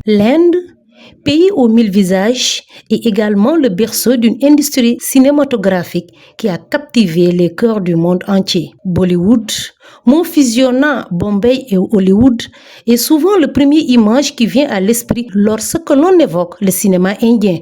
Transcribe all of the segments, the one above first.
L'Inde, pays aux mille visages, est également le berceau d'une industrie cinématographique qui a captivé les cœurs du monde entier. Bollywood, mot fusionnant Bombay et Hollywood, est souvent la première image qui vient à l'esprit lorsque l'on évoque le cinéma indien.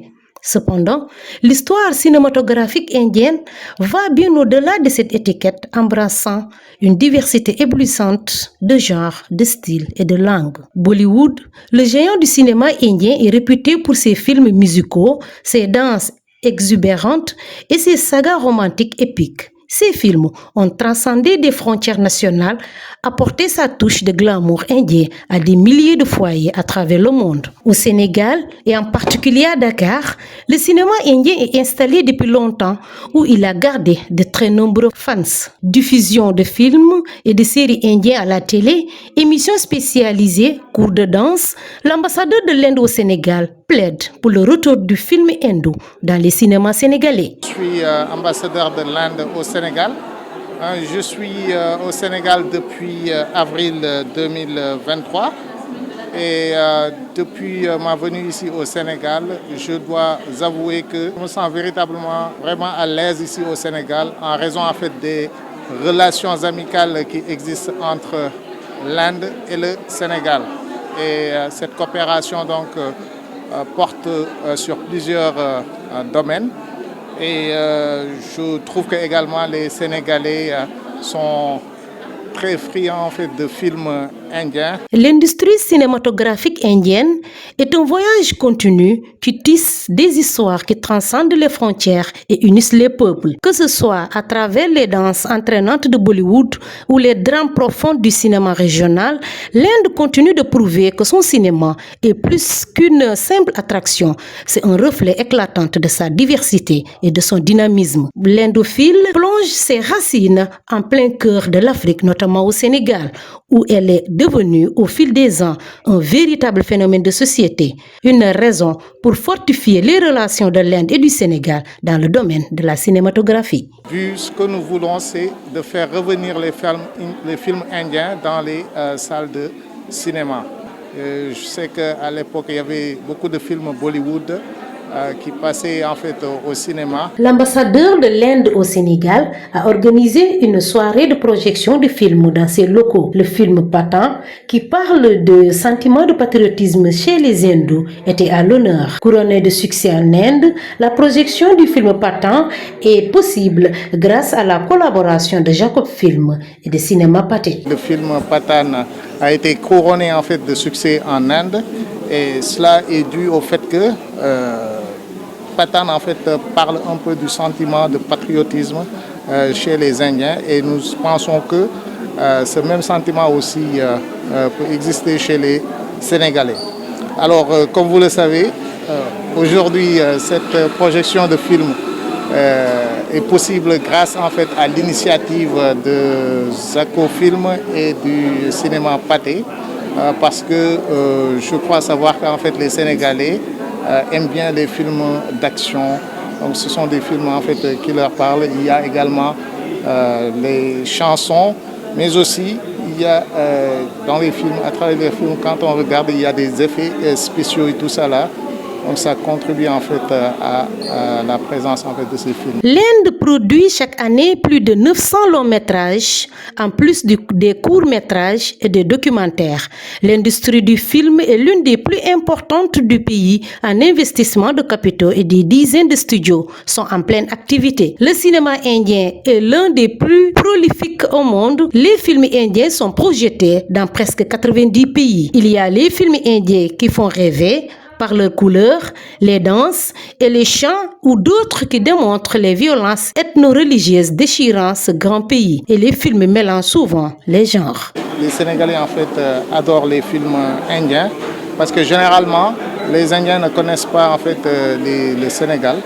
Cependant, l'histoire cinématographique indienne va bien au-delà de cette étiquette, embrassant une diversité éblouissante de genres, de styles et de langues. Bollywood, le géant du cinéma indien, est réputé pour ses films musicaux, ses danses exubérantes et ses sagas romantiques épiques. Ces films ont transcendé des frontières nationales, apporté sa touche de glamour indien à des milliers de foyers à travers le monde. Au Sénégal, et en particulier à Dakar, le cinéma indien est installé depuis longtemps, où il a gardé de très nombreux fans. Diffusion de films et de séries indiens à la télé, émissions spécialisées, cours de danse, l'ambassadeur de l'Inde au Sénégal plaide pour le retour du film hindou dans les cinémas sénégalais. Je suis ambassadeur de l'Inde au Sénégal. Je suis au Sénégal depuis avril 2023 et depuis ma venue ici au Sénégal, je dois avouer que je me sens véritablement vraiment à l'aise ici au Sénégal en raison en fait des relations amicales qui existent entre l'Inde et le Sénégal. Et cette coopération donc porte sur plusieurs domaines. Et je trouve que également les Sénégalais sont très friands en fait, de films indiens. L'industrie cinématographique indienne est un voyage continu qui tisse des histoires qui transcendent les frontières et unissent les peuples. Que ce soit à travers les danses entraînantes de Bollywood ou les drames profonds du cinéma régional, l'Inde continue de prouver que son cinéma est plus qu'une simple attraction. C'est un reflet éclatant de sa diversité et de son dynamisme. L'indophile plonge ses racines en plein cœur de l'Afrique, notamment au Sénégal, où elle est devenue au fil des ans un véritable phénomène de société, une raison pour fortifier les relations de l'Inde et du Sénégal dans le domaine de la cinématographie. Vu ce que nous voulons, c'est de faire revenir les films indiens dans les salles de cinéma. Je sais qu'à l'époque, il y avait beaucoup de films Bollywood qui passaient en fait au cinéma. L'ambassadeur de l'Inde au Sénégal a organisé une soirée de projection de films dans ses locaux. Le film Patan, qui parle de sentiments de patriotisme chez les hindous, était à l'honneur. Couronné de succès en Inde, la projection du film Patan est possible grâce à la collaboration de Jacob Film et de Cinéma Pathé. Le film Patan a été couronné en fait de succès en Inde et cela est dû au fait que Patan en fait parle un peu du sentiment de patriotisme chez les Indiens et nous pensons que ce même sentiment aussi peut exister chez les Sénégalais. Alors comme vous le savez, aujourd'hui cette projection de film est possible grâce en fait à l'initiative de Zaco Film et du cinéma Pathé parce que je crois savoir qu'en fait les Sénégalais aiment bien les films d'action. Donc ce sont des films en fait qui leur parlent. Il y a également les chansons, mais aussi il y a dans les films, à travers les films, quand on regarde, il y a des effets spéciaux et tout ça là. Donc ça contribue en fait à la présence en fait de ces films. L'Inde produit chaque année plus de 900 longs métrages, en plus des courts métrages et des documentaires. L'industrie du film est l'une des plus importantes du pays en investissement de capitaux et des dizaines de studios sont en pleine activité. Le cinéma indien est l'un des plus prolifiques au monde. Les films indiens sont projetés dans presque 90 pays. Il y a les films indiens qui font rêver par leurs couleurs, les danses et les chants ou d'autres qui démontrent les violences ethno-religieuses déchirant ce grand pays. Et les films mélangent souvent les genres. Les Sénégalais en fait adorent les films indiens parce que généralement les Indiens ne connaissent pas en fait le Sénégal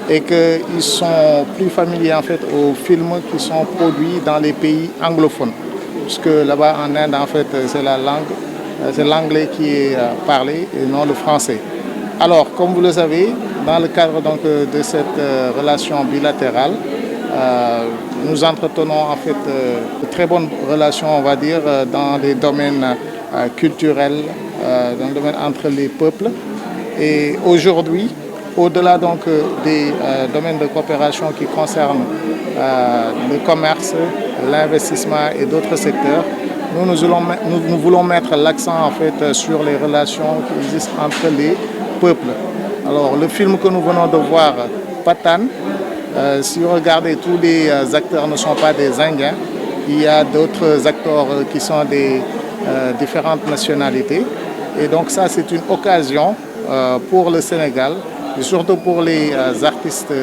et qu'ils sont plus familiers en fait aux films qui sont produits dans les pays anglophones. Puisque là-bas en Inde en fait c'est la langue. C'est l'anglais qui est parlé et non le français. Alors, comme vous le savez, dans le cadre donc, de cette relation bilatérale, nous entretenons en fait de très bonnes relations, on va dire, dans les domaines culturels, dans le domaine entre les peuples. Et aujourd'hui, au-delà donc des domaines de coopération qui concernent le commerce, l'investissement et d'autres secteurs, nous voulons mettre l'accent en fait sur les relations qui existent entre les peuples. Alors le film que nous venons de voir, Patane, si vous regardez, tous les acteurs ne sont pas des Indiens. Il y a d'autres acteurs qui sont des différentes nationalités. Et donc ça, c'est une occasion pour le Sénégal, et surtout pour les artistes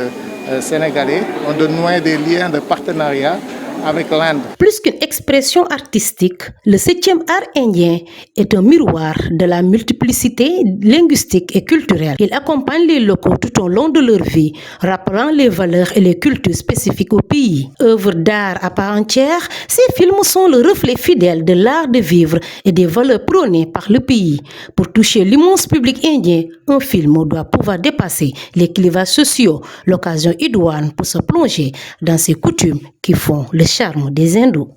sénégalais, de nouer des liens de partenariat avec l'Inde. Plus qu'une expression artistique, le 7e art indien est un miroir de la multiplicité linguistique et culturelle. Il accompagne les locaux tout au long de leur vie, rappelant les valeurs et les cultures spécifiques au pays. Œuvres d'art à part entière, ces films sont le reflet fidèle de l'art de vivre et des valeurs prônées par le pays. Pour toucher l'immense public indien, un film doit pouvoir dépasser les clivages sociaux, l'occasion idoine pour se plonger dans ces coutumes qui font le charme des hindous.